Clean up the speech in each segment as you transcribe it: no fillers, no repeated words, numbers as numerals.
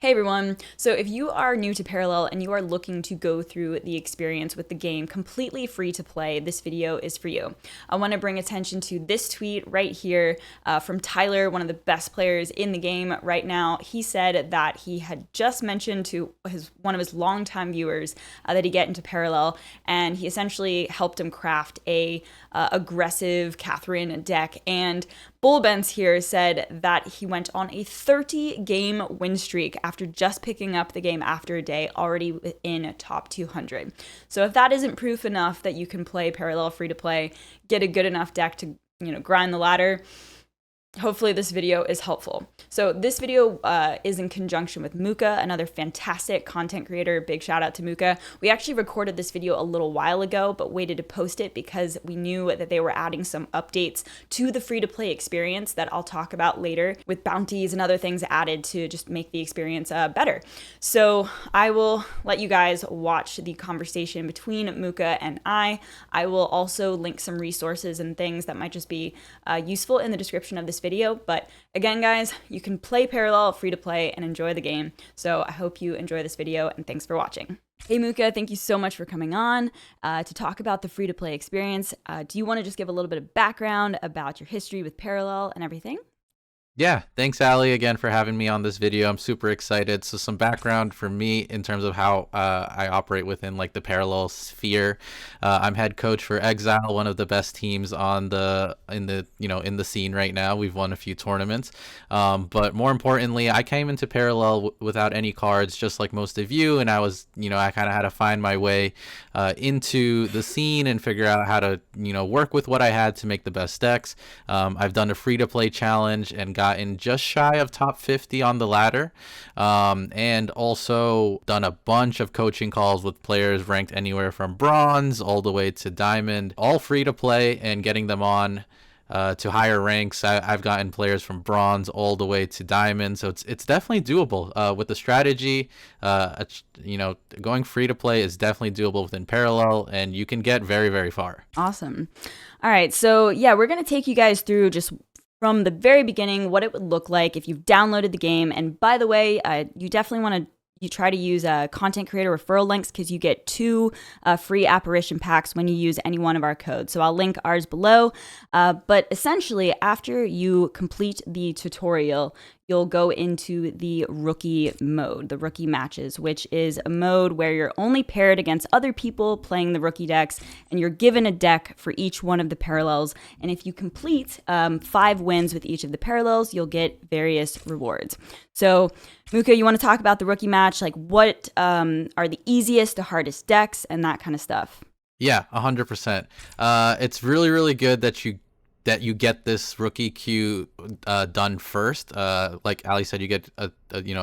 Hey everyone! So if you are new to Parallel and you are looking to go through the experience with the game completely free to play, this video is for you. I want to bring attention to this tweet right here from Tyler, one of the best players in the game right now. He said that he had just mentioned to one of his longtime viewers that he get into Parallel, and he essentially helped him craft a aggressive Catherine deck. And Bullbens here said that he went on a 30-game win streak after just picking up the game after a day, already within top 200. So if that isn't proof enough that you can play Parallel free to play, get a good enough deck to, grind the ladder, hopefully this video is helpful. So this video is in conjunction with Mookah, another fantastic content creator. Big shout out to Mookah. We actually recorded this video a little while ago, but waited to post it because we knew that they were adding some updates to the free-to-play experience that I'll talk about later, with bounties and other things added to just make the experience better. So I will let you guys watch the conversation between Mookah and I. I will also link some resources and things that might just be useful in the description of this video. But again, guys, you can play Parallel free to play and enjoy the game. So I hope you enjoy this video, and thanks for watching. Hey Mookah, thank you so much for coming on to talk about the free to play experience. Do you want to just give a little bit of background about your history with Parallel and everything? Yeah, thanks Allie again for having me on this video. I'm super excited. So some background for me in terms of how I operate within like the Parallel sphere. I'm head coach for Exile, one of the best teams on in the scene right now. We've won a few tournaments, but more importantly, I came into Parallel without any cards, just like most of you, and I was I kind of had to find my way into the scene and figure out how to work with what I had to make the best decks. I've done a free to play challenge and gotten just shy of top 50 on the ladder, and also done a bunch of coaching calls with players ranked anywhere from bronze all the way to diamond, all free to play, and getting them on to higher ranks. I've gotten players from bronze all the way to diamond, so it's definitely doable with the strategy. Going free to play is definitely doable within Parallel, and you can get very, very far. Awesome. All right, so yeah, we're gonna take you guys through just from the very beginning what it would look like if you've downloaded the game. And by the way, you definitely want to try to use content creator referral links, because you get 2 free apparition packs when you use any one of our codes. So I'll link ours below. But essentially, after you complete the tutorial, you'll go into the rookie mode, the rookie matches, which is a mode where you're only paired against other people playing the rookie decks, and you're given a deck for each one of the parallels. And if you complete 5 wins with each of the parallels, you'll get various rewards. So Mookah, you want to talk about the rookie match, like what are the easiest to hardest decks and that kind of stuff? Yeah, 100%. It's really, really good that you get this rookie queue done first. Like Ali said, you get a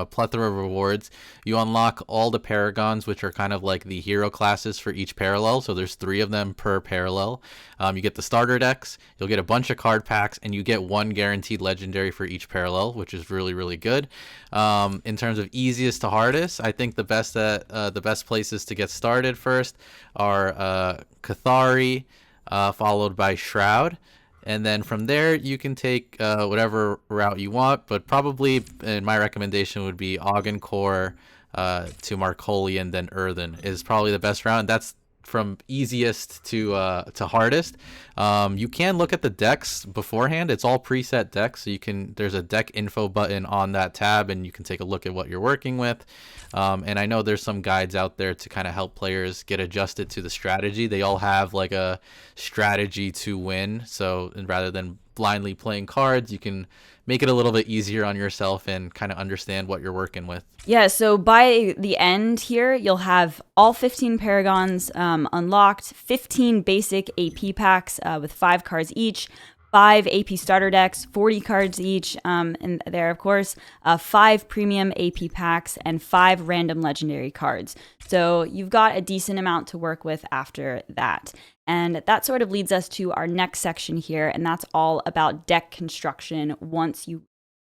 plethora of rewards. You unlock all the paragons, which are kind of like the hero classes for each parallel. So there's 3 of them per parallel. You get the starter decks. You'll get a bunch of card packs, and you get 1 guaranteed legendary for each parallel, which is really, really good. In terms of easiest to hardest, I think the best places to get started first are Cathari, followed by Shroud. And then from there, you can take whatever route you want, but probably my recommendation would be Ogden Core to Marcolian, then Earthen is probably the best route. And that's from easiest to hardest. You can look at the decks beforehand. It's all preset decks, so there's a deck info button on that tab, and you can take a look at what you're working with. And I know there's some guides out there to kind of help players get adjusted to the strategy. They all have like a strategy to win. So rather than blindly playing cards, you can make it a little bit easier on yourself and kind of understand what you're working with. Yeah, so by the end here, you'll have all 15 paragons unlocked, 15 basic AP packs with 5 cards each, 5 AP starter decks, 40 cards each, and there, of course, 5 premium AP packs, and 5 random legendary cards. So you've got a decent amount to work with after that. And that sort of leads us to our next section here, and that's all about deck construction once you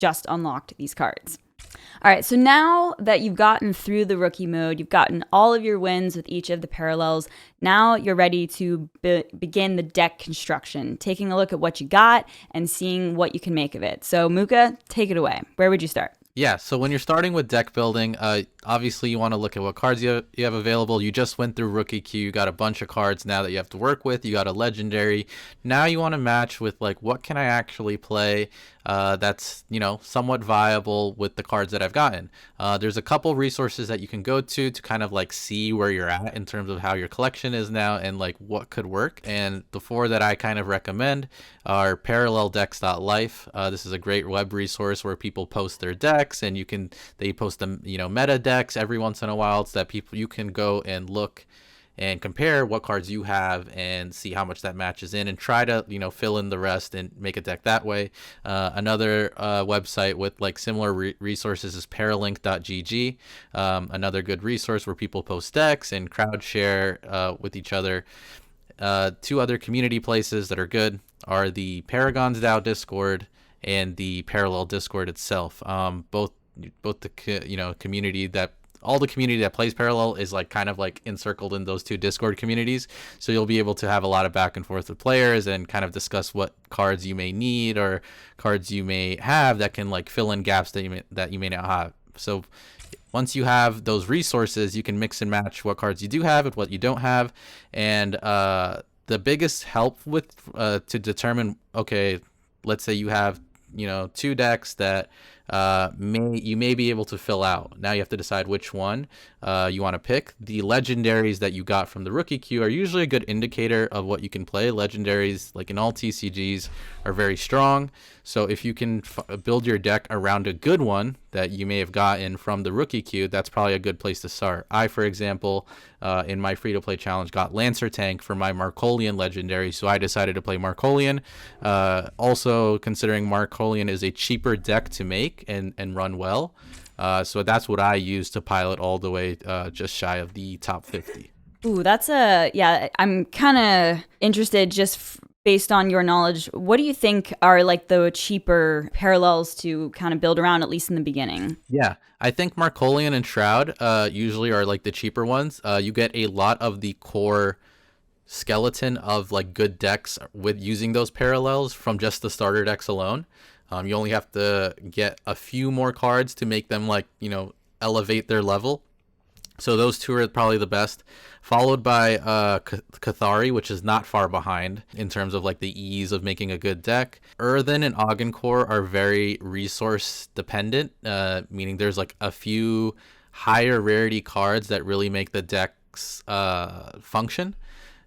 just unlocked these cards. All right, so now that you've gotten through the rookie mode, you've gotten all of your wins with each of the parallels, now you're ready to begin the deck construction, taking a look at what you got and seeing what you can make of it. So Mookah, take it away. Where would you start? Yeah, so when you're starting with deck building, obviously you want to look at what cards you have available. You just went through rookie queue, you got a bunch of cards now that you have to work with. You got a legendary. Now you want to match with like what can I actually play that's somewhat viable with the cards that I've gotten. There's a couple resources that you can go to kind of like see where you're at in terms of how your collection is now and like what could work. And the four that I kind of recommend are paralleldex.life. This is a great web resource where people post their decks, and they post them meta decks every once in a while, so that you can go and look and compare what cards you have and see how much that matches in, and try to fill in the rest and make a deck that way. Another website with like similar resources is paralink.gg, another good resource where people post decks and crowd share with each other. Two other community places that are good are the Paragons DAO Discord and the Parallel Discord itself. Both the community that all the community that plays Parallel is like kind of like encircled in those two Discord communities. So you'll be able to have a lot of back and forth with players and kind of discuss what cards you may need or cards you may have that can like fill in gaps that you may not have. So once you have those resources, you can mix and match what cards you do have and what you don't have. And the biggest help with to determine, okay, let's say you have two decks that you may be able to fill out. Now you have to decide which one you want to pick. The legendaries that you got from the rookie queue are usually a good indicator of what you can play. Legendaries, like in all TCGs, are very strong. So if you can build your deck around a good one that you may have gotten from the rookie queue, that's probably a good place to start. I, for example, in my free-to-play challenge, got Lancer Tank for my Markolian legendary, so I decided to play Markolian. Also, considering Markolian is a cheaper deck to make and run well, so that's what I use to pilot all the way just shy of the top 50. Ooh, I'm kind of interested just based on your knowledge. What do you think are like the cheaper parallels to kind of build around, at least in the beginning? Yeah, I think Markolian and Shroud usually are like the cheaper ones. You get a lot of the core skeleton of like good decks with using those parallels from just the starter decks alone. You only have to get a few more cards to make them like elevate their level. So those two are probably the best, followed by Cathari, which is not far behind in terms of like the ease of making a good deck. Earthen and Agincourt are very resource dependent, meaning there's like a few higher rarity cards that really make the decks function.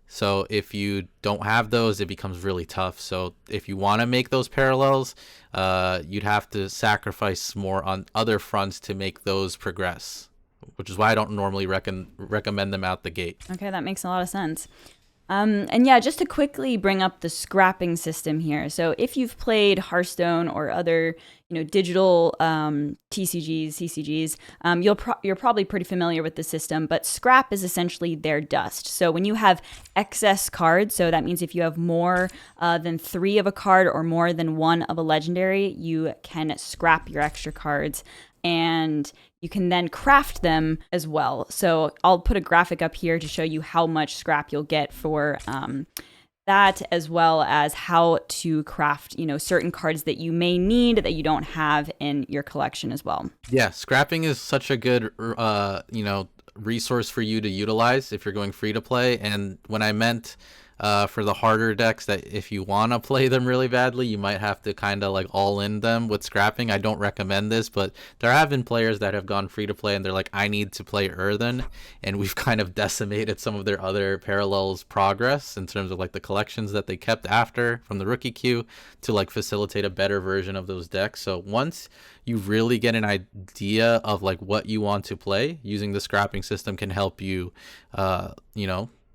So if you don't have those, it becomes really tough. So if you want to make those parallels, you'd have to sacrifice more on other fronts to make those progress, which is why I don't normally recommend them out the gate. Okay, that makes a lot of sense. And yeah, just to quickly bring up the scrapping system here. So if you've played Hearthstone or other, digital TCGs, CCGs, you're probably pretty familiar with the system, but scrap is essentially their dust. So when you have excess cards, so that means if you have more than 3 of a card or more than 1 of a legendary, you can scrap your extra cards. And you can then craft them as well. So I'll put a graphic up here to show you how much scrap you'll get for that, as well as how to craft, certain cards that you may need that you don't have in your collection as well. Yeah, scrapping is such a good, resource for you to utilize if you're going free to play. And when I meant for the harder decks, that if you want to play them really badly, you might have to kind of like all in them with scrapping. I don't recommend this, but there have been players that have gone free to play and they're like, I need to play Earthen, and we've kind of decimated some of their other parallels progress in terms of like the collections that they kept after from the rookie queue to like facilitate a better version of those decks. So once you really get an idea of like what you want to play, using the scrapping system can help you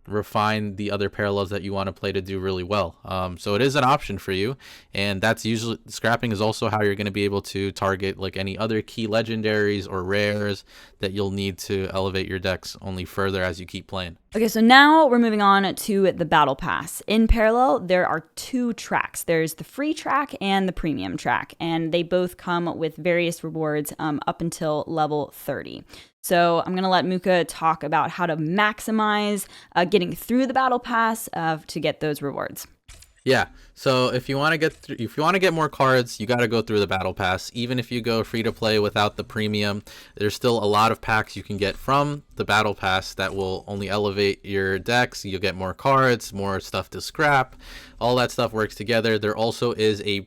refine the other parallels that you want to play to do really well. So it is an option for you, and that's usually, scrapping is also how you're going to be able to target like any other key legendaries or rares that you'll need to elevate your decks only further as you keep playing. Okay, so now we're moving on to the Battle Pass. In Parallel, there are 2 tracks. There's the free track and the premium track, and they both come with various rewards up until level 30. So I'm going to let Mookah talk about how to maximize getting through the Battle Pass to get those rewards. Yeah. So if you want to get more cards, you got to go through the battle pass. Even if you go free to play without the premium, there's still a lot of packs you can get from the battle pass that will only elevate your decks. You'll get more cards, more stuff to scrap. All that stuff works together. There also is a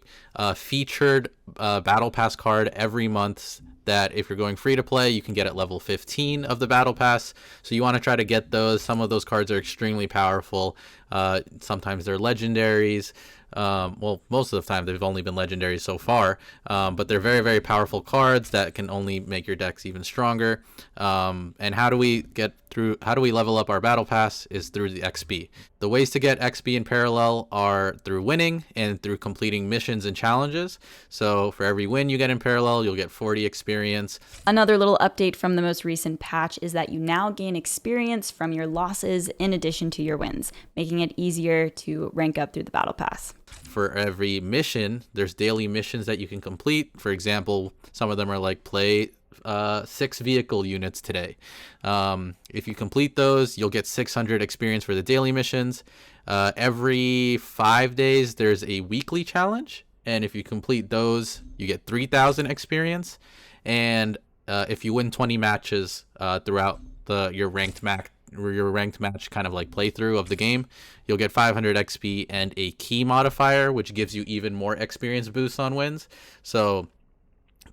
featured battle pass card every month that if you're going free to play, you can get at level 15 of the battle pass. So you want to try to get those. Some of those cards are extremely powerful. Sometimes they're legendaries. Well, most of the time they've only been legendaries so far, but they're very, very powerful cards that can only make your decks even stronger. And how do we level up our battle pass is through the XP. The ways to get XP in parallel are through winning and through completing missions and challenges. So for every win you get in parallel, you'll get 40 experience. Another little update from the most recent patch is that you now gain experience from your losses in addition to your wins, making it easier to rank up through the battle pass. For every mission, there's daily missions that you can complete. For example, some of them are like play 6 vehicle units today. If you complete those, you'll get 600 experience for the daily missions. Every 5 days, there's a weekly challenge. And if you complete those, you get 3,000 experience. And if you win 20 matches throughout your ranked match kind of like playthrough of the game, you'll get 500 XP and a key modifier, which gives you even more experience boosts on wins. So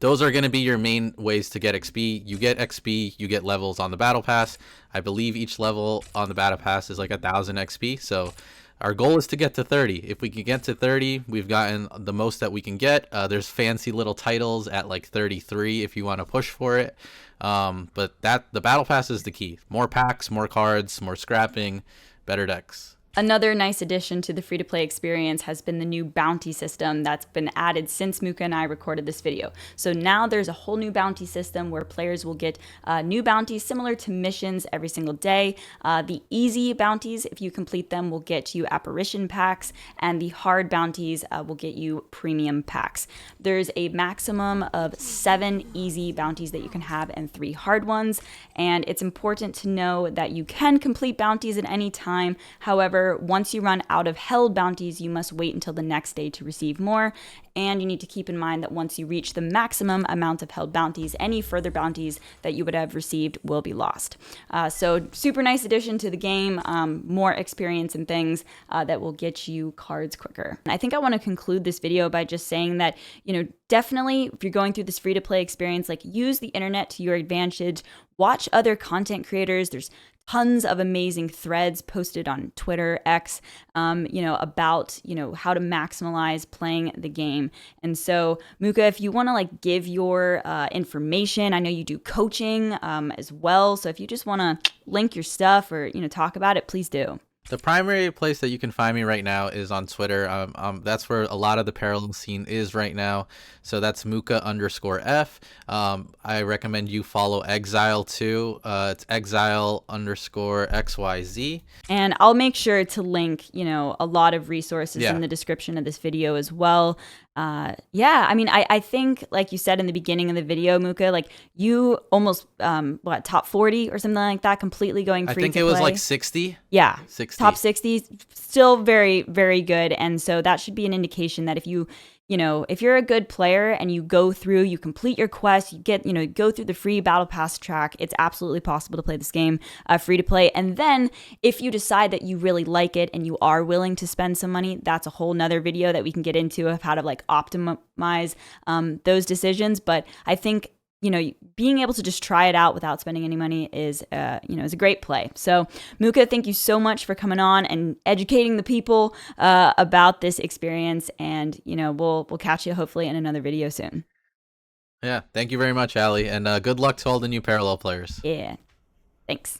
those are going to be your main ways to get XP. You get XP, you get levels on the battle pass. I believe each level on the battle pass is like 1,000 XP. So our goal is to get to 30. If we can get to 30, we've gotten the most that we can get. There's fancy little titles at like 33 if you want to push for it. But the battle pass is the key. More packs, more cards, more scrapping, better decks. Another nice addition to the free-to-play experience has been the new bounty system that's been added since Mookah and I recorded this video. So now there's a whole new bounty system where players will get new bounties similar to missions every single day. The easy bounties, if you complete them, will get you apparition packs, and the hard bounties will get you premium packs. There's a maximum of 7 easy bounties that you can have and 3 hard ones, and it's important to know that you can complete bounties at any time. However, once you run out of held bounties, you must wait until the next day to receive more. And you need to keep in mind that once you reach the maximum amount of held bounties, any further bounties that you would have received will be lost. So super nice addition to the game, more experience and things that will get you cards quicker. And I think I want to conclude this video by just saying that, definitely if you're going through this free-to-play experience, like use the internet to your advantage. Watch other content creators. There's tons of amazing threads posted on Twitter, X, about, how to maximize playing the game. And so, Mookah, if you want to give your information, I know you do coaching as well. So if you just want to link your stuff or, talk about it, please do. The primary place that you can find me right now is on Twitter. That's where a lot of the parallel scene is right now. So that's Mookah_F. I recommend you follow Exile too. It's Exile_XYZ. And I'll make sure to link, a lot of resources in the description of this video as well. I think, like you said in the beginning of the video, Mookah, you almost, top 40 or something like that, completely going free to play. I think it was like 60. Yeah. 60. Top 60, still very, very good. And so that should be an indication that if if you're a good player and you go through, you complete your quest, you get, go through the free battle pass track, it's absolutely possible to play this game free to play. And then if you decide that you really like it and you are willing to spend some money, that's a whole nother video that we can get into of how to optimize those decisions. But I think, being able to just try it out without spending any money is a great play. So, Mookah, thank you so much for coming on and educating the people about this experience. And, we'll catch you hopefully in another video soon. Yeah, thank you very much, Allie. And good luck to all the new parallel players. Yeah, thanks.